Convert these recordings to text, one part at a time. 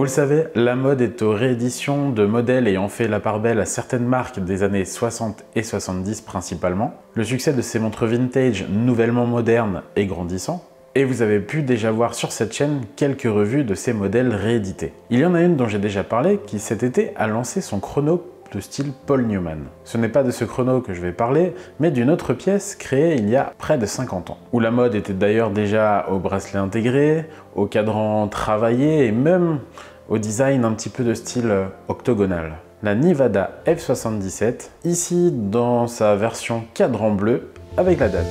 Vous le savez, la mode est aux rééditions de modèles ayant fait la part belle à certaines marques des années 60 et 70 principalement. Le succès de ces montres vintage nouvellement modernes est grandissant. Et vous avez pu déjà voir sur cette chaîne quelques revues de ces modèles réédités. Il y en a une dont j'ai déjà parlé qui cet été a lancé son chrono de style Paul Newman. Ce n'est pas de ce chrono que je vais parler, mais d'une autre pièce créée il y a près de 50 ans, où la mode était d'ailleurs déjà au bracelet intégré, au cadran travaillé et même au design un petit peu de style octogonal. La Nivada F77, ici dans sa version cadran bleu avec la date.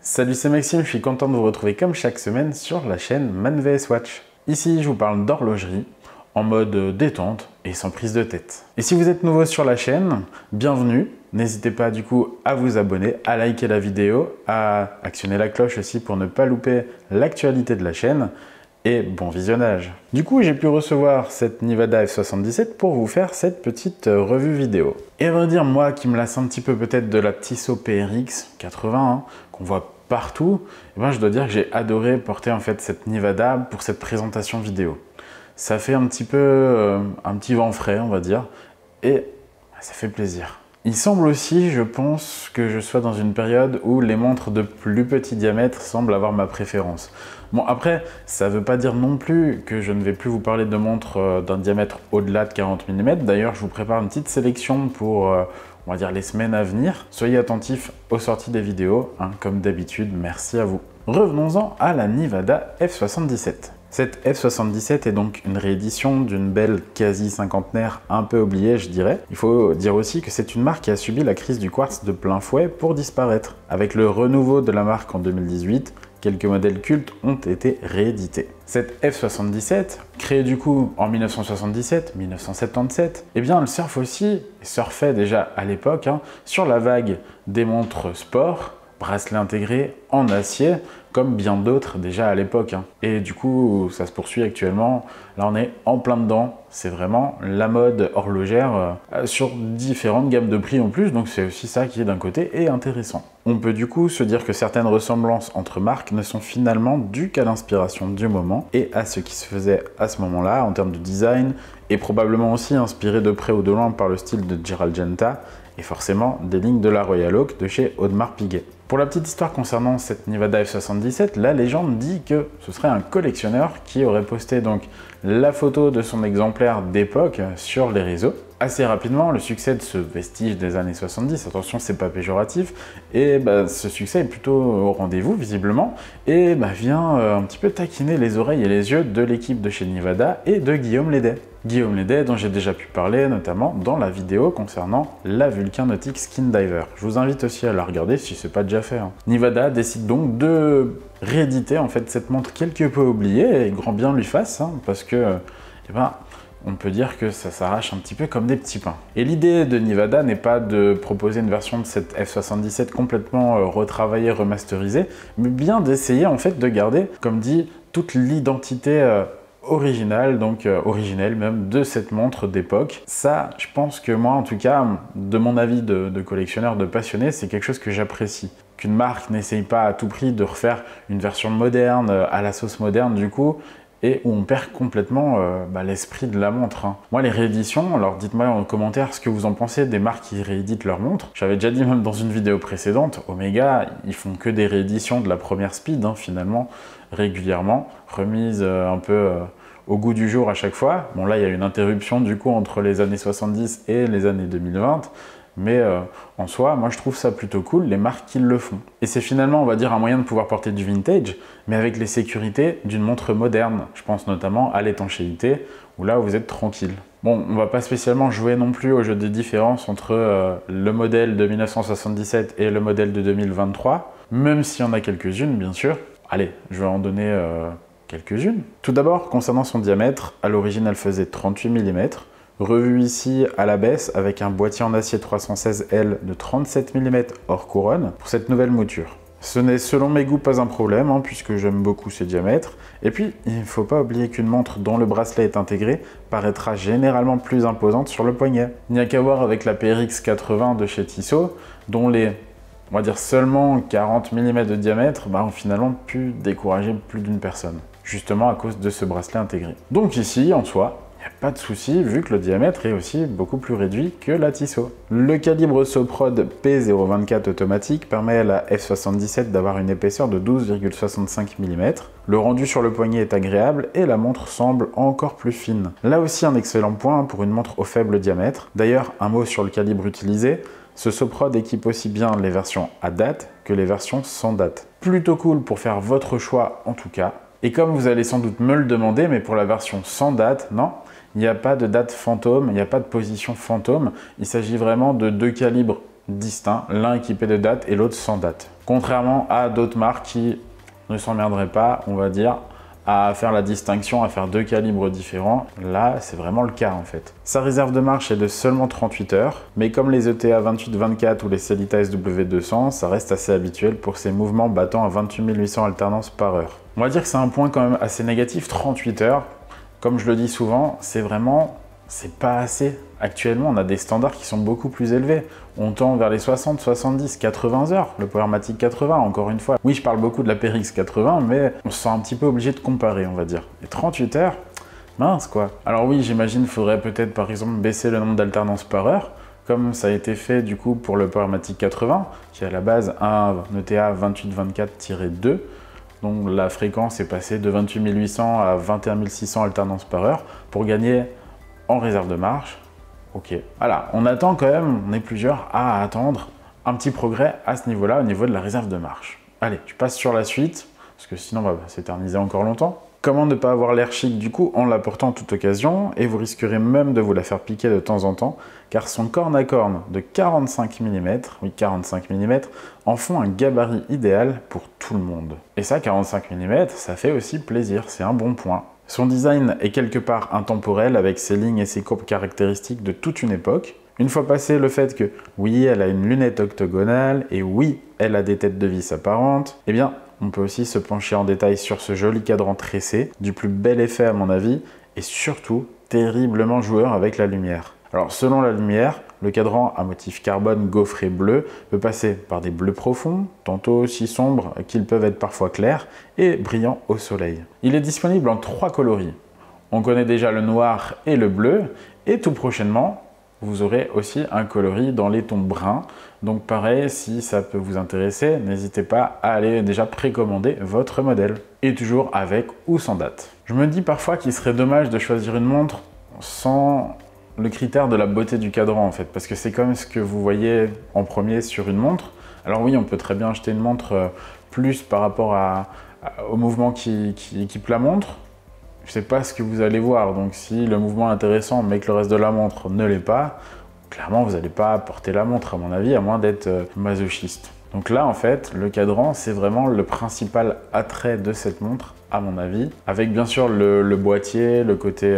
Salut, c'est Maxime, je suis content de vous retrouver comme chaque semaine sur la chaîne Man vs Watch. Ici, je vous parle d'horlogerie en mode détente et sans prise de tête. Et si vous êtes nouveau sur la chaîne, bienvenue. N'hésitez pas du coup à vous abonner, à liker la vidéo, à actionner la cloche aussi pour ne pas louper l'actualité de la chaîne. Et bon visionnage. Du coup, j'ai pu recevoir cette Nivada F77 pour vous faire cette petite revue vidéo. Et à vrai dire, moi qui me lasse un petit peu peut-être de la Tissot PRX 80, qu'on voit partout, et ben, je dois dire que j'ai adoré porter en fait cette Nivada pour cette présentation vidéo. Ça fait un petit peu un petit vent frais, on va dire, et ça fait plaisir. Il semble aussi, je pense, que je sois dans une période où les montres de plus petit diamètre semblent avoir ma préférence. Bon, après, ça ne veut pas dire non plus que je ne vais plus vous parler de montres d'un diamètre au-delà de 40 mm. D'ailleurs, je vous prépare une petite sélection pour, on va dire, les semaines à venir. Soyez attentifs aux sorties des vidéos, hein, comme d'habitude, merci à vous. Revenons-en à la Nivada F77. Cette F77 est donc une réédition d'une belle quasi cinquantenaire un peu oubliée, je dirais. Il faut dire aussi que c'est une marque qui a subi la crise du quartz de plein fouet pour disparaître. Avec le renouveau de la marque en 2018, quelques modèles cultes ont été réédités. Cette F77, créée du coup en 1977, eh bien elle surfe aussi, et surfait déjà à l'époque, sur la vague des montres sport, bracelet intégré en acier, comme bien d'autres déjà à l'époque. Et du coup, ça se poursuit actuellement. Là, on est en plein dedans. C'est vraiment la mode horlogère sur différentes gammes de prix en plus. Donc, c'est aussi ça qui est d'un côté et intéressant. On peut du coup se dire que certaines ressemblances entre marques ne sont finalement dues qu'à l'inspiration du moment et à ce qui se faisait à ce moment-là en termes de design et probablement aussi inspiré de près ou de loin par le style de Gerald Genta et forcément des lignes de la Royal Oak de chez Audemars Piguet. Pour la petite histoire concernant cette Nivada F77, la légende dit que ce serait un collectionneur qui aurait posté donc la photo de son exemplaire d'époque sur les réseaux. Assez rapidement, le succès de ce vestige des années 70, attention c'est pas péjoratif, et ce succès est plutôt au rendez-vous visiblement, et vient un petit peu taquiner les oreilles et les yeux de l'équipe de chez Nivada et de Guillaume Lédet. Guillaume Lédet dont j'ai déjà pu parler notamment dans la vidéo concernant la Vulcain Nautique Skin Diver. Je vous invite aussi à la regarder si ce n'est pas déjà fait. Nivada décide donc de rééditer en fait cette montre quelque peu oubliée et grand bien lui fasse parce que on peut dire que ça s'arrache un petit peu comme des petits pains. Et l'idée de Nivada n'est pas de proposer une version de cette F77 complètement retravaillée, remasterisée, mais bien d'essayer en fait de garder, comme dit, toute l'identité originale, donc originelle même, de cette montre d'époque. Ça, je pense que moi, en tout cas, de mon avis de collectionneur, de passionné, c'est quelque chose que j'apprécie. Qu'une marque n'essaye pas à tout prix de refaire une version moderne, à la sauce moderne du coup, et où on perd complètement l'esprit de la montre. Moi, les rééditions, alors dites-moi en commentaire ce que vous en pensez des marques qui rééditent leurs montres. J'avais déjà dit même dans une vidéo précédente, Omega, ils font que des rééditions de la première Speed, finalement, régulièrement, remise un peu au goût du jour à chaque fois. Bon là, il y a une interruption du coup entre les années 70 et les années 2020, mais en soi, moi je trouve ça plutôt cool, les marques qui le font. Et c'est finalement, on va dire, un moyen de pouvoir porter du vintage, mais avec les sécurités d'une montre moderne. Je pense notamment à l'étanchéité, où là vous êtes tranquille. Bon, on va pas spécialement jouer non plus au jeu des différences entre le modèle de 1977 et le modèle de 2023, même s'il y en a quelques-unes, bien sûr. Allez, je vais en donner quelques-unes. Tout d'abord, concernant son diamètre, à l'origine elle faisait 38 mm, revue ici à la baisse avec un boîtier en acier 316L de 37 mm hors couronne pour cette nouvelle mouture. Ce n'est selon mes goûts pas un problème, hein, puisque j'aime beaucoup ces diamètres. Et puis, il ne faut pas oublier qu'une montre dont le bracelet est intégré paraîtra généralement plus imposante sur le poignet. Il n'y a qu'à voir avec la PRX 80 de chez Tissot, dont les, on va dire seulement 40 mm de diamètre, ont finalement pu décourager plus d'une personne, justement à cause de ce bracelet intégré. Donc ici, en soi, il n'y a pas de souci vu que le diamètre est aussi beaucoup plus réduit que la Tissot. Le calibre Soprod P024 automatique permet à la F77 d'avoir une épaisseur de 12,65 mm. Le rendu sur le poignet est agréable et la montre semble encore plus fine. Là aussi un excellent point pour une montre au faible diamètre. D'ailleurs, un mot sur le calibre utilisé. Ce Soprod équipe aussi bien les versions à date que les versions sans date. Plutôt cool pour faire votre choix en tout cas. Et comme vous allez sans doute me le demander, mais pour la version sans date, non, il n'y a pas de date fantôme, il n'y a pas de position fantôme. Il s'agit vraiment de deux calibres distincts, l'un équipé de date et l'autre sans date. Contrairement à d'autres marques qui ne s'emmerderaient pas, on va dire, à faire la distinction, à faire deux calibres différents. Là, c'est vraiment le cas en fait. Sa réserve de marche est de seulement 38 heures, mais comme les ETA 28-24 ou les Sellita SW200, ça reste assez habituel pour ces mouvements battant à 28 800 alternances par heure. On va dire que c'est un point quand même assez négatif, 38 heures. Comme je le dis souvent, c'est pas assez. Actuellement, on a des standards qui sont beaucoup plus élevés. On tend vers les 60, 70, 80 heures. Le Powermatic 80, encore une fois. Oui, je parle beaucoup de la PRX 80, mais on se sent un petit peu obligé de comparer, on va dire. Et 38 heures, mince quoi. Alors oui, j'imagine qu'il faudrait peut-être par exemple baisser le nombre d'alternances par heure, comme ça a été fait du coup pour le Powermatic 80, qui est à la base un ETA 28-24-2. Donc la fréquence est passée de 28 800 à 21 600 alternances par heure pour gagner en réserve de marche. Ok. Voilà, on attend quand même, on est plusieurs à attendre un petit progrès à ce niveau-là, au niveau de la réserve de marche. Allez, je passe sur la suite, parce que sinon on va s'éterniser encore longtemps. Comment ne pas avoir l'air chic du coup en la portant en toute occasion, et vous risquerez même de vous la faire piquer de temps en temps, car son corne à corne de 45 mm, oui 45 mm, en font un gabarit idéal pour tout le monde. Et ça, 45 mm, ça fait aussi plaisir, c'est un bon point. Son design est quelque part intemporel avec ses lignes et ses courbes caractéristiques de toute une époque. Une fois passé le fait que oui, elle a une lunette octogonale et oui, elle a des têtes de vis apparentes, eh bien, on peut aussi se pencher en détail sur ce joli cadran tressé, du plus bel effet à mon avis, et surtout terriblement joueur avec la lumière. Alors selon la lumière, le cadran à motif carbone gaufré bleu peut passer par des bleus profonds, tantôt aussi sombres qu'ils peuvent être parfois clairs, et brillants au soleil. Il est disponible en 3 coloris. On connaît déjà le noir et le bleu, et tout prochainement, vous aurez aussi un coloris dans les tons bruns. Donc pareil, si ça peut vous intéresser, n'hésitez pas à aller déjà précommander votre modèle. Et toujours avec ou sans date. Je me dis parfois qu'il serait dommage de choisir une montre sans le critère de la beauté du cadran en fait. Parce que c'est comme ce que vous voyez en premier sur une montre. Alors oui, on peut très bien acheter une montre plus par rapport au mouvement qui équipe la montre. Je sais pas ce que vous allez voir, donc si le mouvement est intéressant mais que le reste de la montre ne l'est pas, clairement vous n'allez pas porter la montre à mon avis, à moins d'être masochiste. Donc là en fait, le cadran c'est vraiment le principal attrait de cette montre à mon avis, avec bien sûr le boîtier, le côté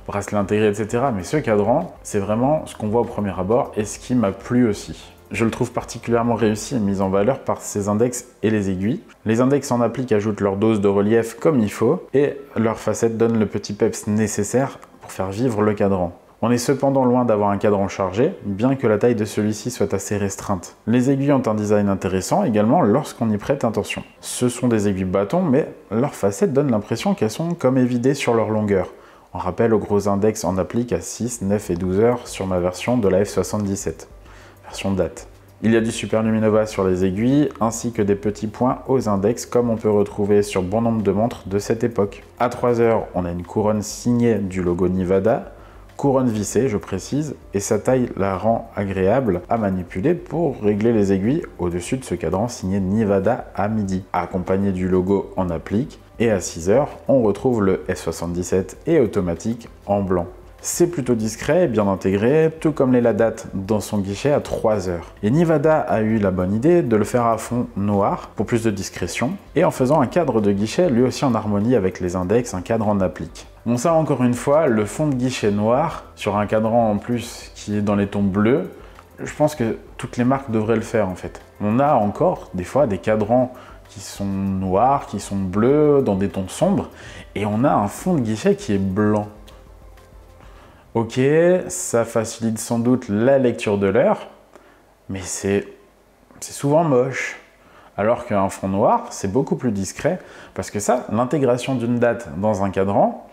bracelet intégré, etc. Mais ce cadran, c'est vraiment ce qu'on voit au premier abord et ce qui m'a plu aussi. Je le trouve particulièrement réussi et mis en valeur par ses index et les aiguilles. Les index en applique ajoutent leur dose de relief comme il faut et leurs facettes donnent le petit peps nécessaire pour faire vivre le cadran. On est cependant loin d'avoir un cadran chargé, bien que la taille de celui-ci soit assez restreinte. Les aiguilles ont un design intéressant également lorsqu'on y prête attention. Ce sont des aiguilles bâtons, mais leurs facettes donnent l'impression qu'elles sont comme évidées sur leur longueur. En rappel, au gros index en applique à 6, 9 et 12 heures sur ma version de la F77. Version date. Il y a du Super Luminova sur les aiguilles, ainsi que des petits points aux index comme on peut retrouver sur bon nombre de montres de cette époque. À 3 heures, on a une couronne signée du logo Nivada, couronne vissée je précise, et sa taille la rend agréable à manipuler pour régler les aiguilles au-dessus de ce cadran signé Nivada à midi, accompagné du logo en applique, et à 6 heures, on retrouve le F77 et automatique en blanc. C'est plutôt discret et bien intégré, tout comme les Ladat dans son guichet à 3 heures. Et Nivada a eu la bonne idée de le faire à fond noir pour plus de discrétion, et en faisant un cadre de guichet lui aussi en harmonie avec les index, un cadre en applique. Bon ça encore une fois, le fond de guichet noir, sur un cadran en plus qui est dans les tons bleus, je pense que toutes les marques devraient le faire en fait. On a encore des fois des cadrans qui sont noirs, qui sont bleus, dans des tons sombres, et on a un fond de guichet qui est blanc. Ok, ça facilite sans doute la lecture de l'heure, mais c'est souvent moche. Alors qu'un fond noir, c'est beaucoup plus discret, parce que ça, l'intégration d'une date dans un cadran,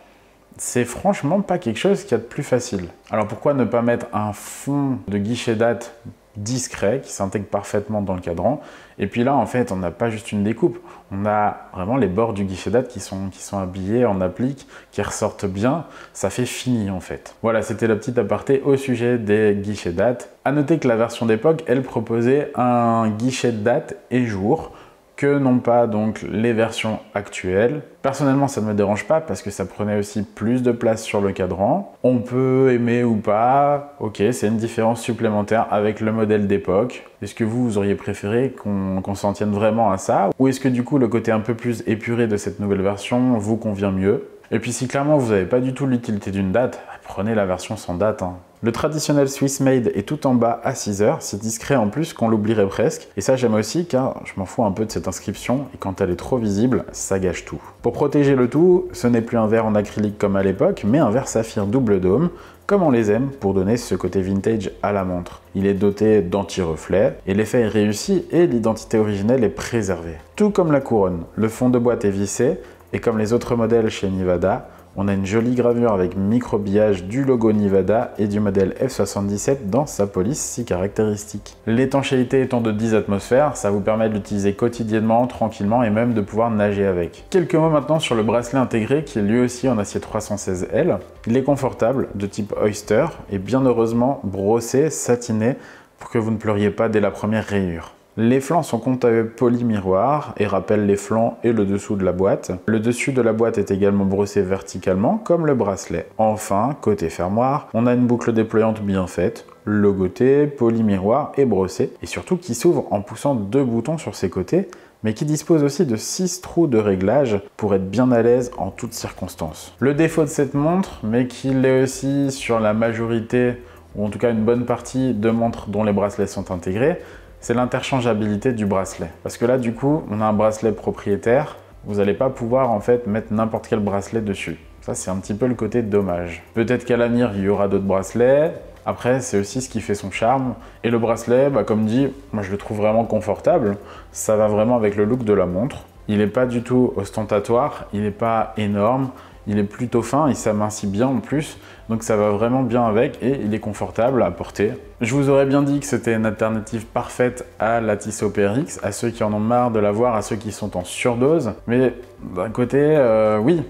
c'est franchement pas quelque chose qu'il y a de plus facile. Alors pourquoi ne pas mettre un fond de guichet date discret qui s'intègre parfaitement dans le cadran? Et puis là, en fait, on n'a pas juste une découpe, on a vraiment les bords du guichet date qui sont habillés en applique, qui ressortent bien, ça fait fini en fait. Voilà, c'était la petite aparté au sujet des guichets date. À noter que la version d'époque, elle proposait un guichet de date et jour, que n'ont pas donc les versions actuelles. Personnellement, ça ne me dérange pas parce que ça prenait aussi plus de place sur le cadran. On peut aimer ou pas, ok, c'est une différence supplémentaire avec le modèle d'époque. Est-ce que vous auriez préféré qu'on s'en tienne vraiment à ça? Ou est-ce que du coup, le côté un peu plus épuré de cette nouvelle version vous convient mieux? Et puis si clairement vous n'avez pas du tout l'utilité d'une date, prenez la version sans date. Le traditionnel Swiss Made est tout en bas à 6 heures, c'est discret en plus qu'on l'oublierait presque. Et ça j'aime aussi car je m'en fous un peu de cette inscription et quand elle est trop visible, ça gâche tout. Pour protéger le tout, ce n'est plus un verre en acrylique comme à l'époque, mais un verre saphir double dôme, comme on les aime pour donner ce côté vintage à la montre. Il est doté d'anti-reflets et l'effet est réussi et l'identité originelle est préservée. Tout comme la couronne, le fond de boîte est vissé et comme les autres modèles chez Nivada, on a une jolie gravure avec micro-billage du logo Nivada et du modèle F77 dans sa police si caractéristique. L'étanchéité étant de 10 atmosphères, ça vous permet de l'utiliser quotidiennement, tranquillement et même de pouvoir nager avec. Quelques mots maintenant sur le bracelet intégré qui est lui aussi en acier 316L. Il est confortable, de type Oyster et bien heureusement brossé, satiné pour que vous ne pleuriez pas dès la première rayure. Les flancs sont quant à eux poly-miroir et rappellent les flancs et le dessous de la boîte. Le dessus de la boîte est également brossé verticalement comme le bracelet. Enfin, côté fermoir, on a une boucle déployante bien faite, logoté, poly-miroir et brossé, et surtout qui s'ouvre en poussant 2 boutons sur ses côtés, mais qui dispose aussi de 6 trous de réglage pour être bien à l'aise en toutes circonstances. Le défaut de cette montre, mais qui l'est aussi sur la majorité, ou en tout cas une bonne partie de montres dont les bracelets sont intégrés, c'est l'interchangeabilité du bracelet. Parce que là, du coup, on a un bracelet propriétaire. Vous n'allez pas pouvoir en fait mettre n'importe quel bracelet dessus. Ça, c'est un petit peu le côté dommage. Peut-être qu'à l'avenir, il y aura d'autres bracelets. Après, c'est aussi ce qui fait son charme. Et le bracelet, comme dit, moi je le trouve vraiment confortable. Ça va vraiment avec le look de la montre. Il n'est pas du tout ostentatoire, il n'est pas énorme. Il est plutôt fin, il s'amincit bien en plus, donc ça va vraiment bien avec et il est confortable à porter. Je vous aurais bien dit que c'était une alternative parfaite à la Tissot PRX, à ceux qui en ont marre de la voir, à ceux qui sont en surdose. Mais d'un côté, oui,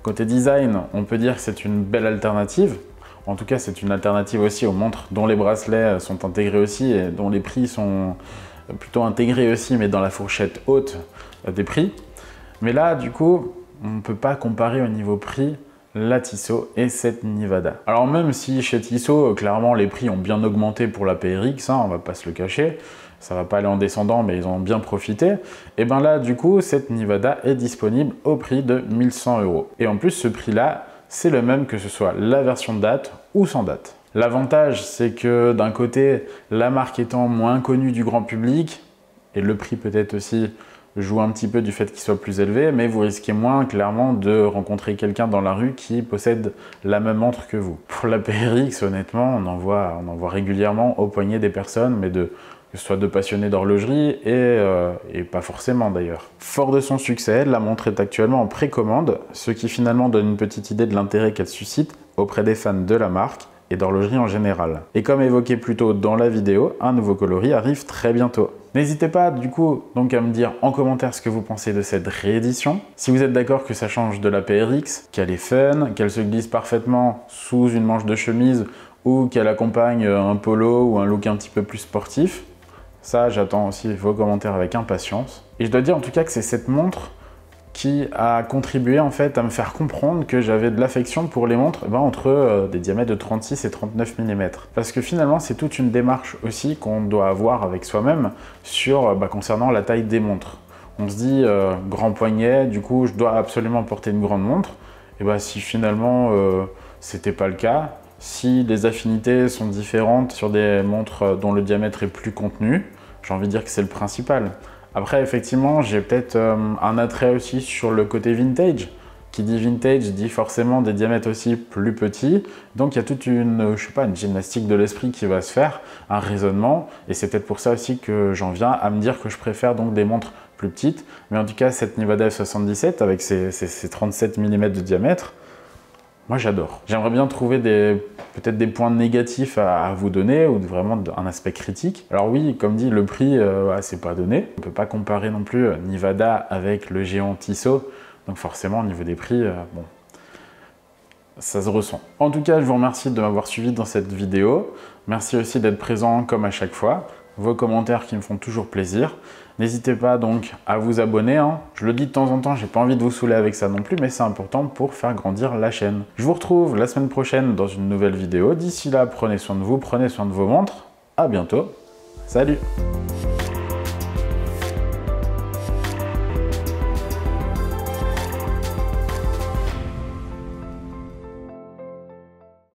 côté design, on peut dire que c'est une belle alternative. En tout cas, c'est une alternative aussi aux montres dont les bracelets sont intégrés aussi et dont les prix sont plutôt intégrés aussi, mais dans la fourchette haute des prix. Mais là, du coup, on ne peut pas comparer au niveau prix la Tissot et cette Nivada. Alors même si chez Tissot, clairement les prix ont bien augmenté pour la PRX, on va pas se le cacher, ça va pas aller en descendant mais ils en ont bien profité, et bien là du coup cette Nivada est disponible au prix de 1100 €. Et en plus ce prix là, c'est le même que ce soit la version date ou sans date. L'avantage c'est que d'un côté, la marque étant moins connue du grand public, et le prix peut-être aussi joue un petit peu du fait qu'il soit plus élevé, mais vous risquez moins clairement de rencontrer quelqu'un dans la rue qui possède la même montre que vous. Pour la PRX, honnêtement, on en voit régulièrement au poignet des personnes, mais que ce soit de passionnés d'horlogerie et pas forcément d'ailleurs. Fort de son succès, la montre est actuellement en précommande, ce qui finalement donne une petite idée de l'intérêt qu'elle suscite auprès des fans de la marque et d'horlogerie en général. Et comme évoqué plus tôt dans la vidéo, un nouveau coloris arrive très bientôt. N'hésitez pas du coup donc à me dire en commentaire ce que vous pensez de cette réédition. Si vous êtes d'accord que ça change de la PRX, qu'elle est fun, qu'elle se glisse parfaitement sous une manche de chemise ou qu'elle accompagne un polo ou un look un petit peu plus sportif, ça j'attends aussi vos commentaires avec impatience. Et je dois dire en tout cas que c'est cette montre qui a contribué en fait à me faire comprendre que j'avais de l'affection pour les montres entre des diamètres de 36 et 39 mm. Parce que finalement c'est toute une démarche aussi qu'on doit avoir avec soi-même sur concernant la taille des montres. On se dit grand poignet, du coup je dois absolument porter une grande montre. Et si finalement c'était pas le cas, si les affinités sont différentes sur des montres dont le diamètre est plus contenu, j'ai envie de dire que c'est le principal. Après, effectivement, j'ai peut-être un attrait aussi sur le côté vintage. Qui dit vintage dit forcément des diamètres aussi plus petits. Donc il y a toute une, je sais pas, une gymnastique de l'esprit qui va se faire, un raisonnement. Et c'est peut-être pour ça aussi que j'en viens à me dire que je préfère donc des montres plus petites. Mais en tout cas, cette Nevada F77 avec ses 37 mm de diamètre, moi j'adore. J'aimerais bien trouver peut-être des points négatifs à vous donner ou vraiment un aspect critique. Alors oui, comme dit, le prix, c'est pas donné. On ne peut pas comparer non plus Nevada avec le géant Tissot. Donc forcément, au niveau des prix, bon, ça se ressent. En tout cas, je vous remercie de m'avoir suivi dans cette vidéo. Merci aussi d'être présent comme à chaque fois. Vos commentaires qui me font toujours plaisir. N'hésitez pas donc à vous abonner. Hein. Je le dis de temps en temps, j'ai pas envie de vous saouler avec ça non plus, mais c'est important pour faire grandir la chaîne. Je vous retrouve la semaine prochaine dans une nouvelle vidéo. D'ici là, prenez soin de vous, prenez soin de vos montres. À bientôt. Salut!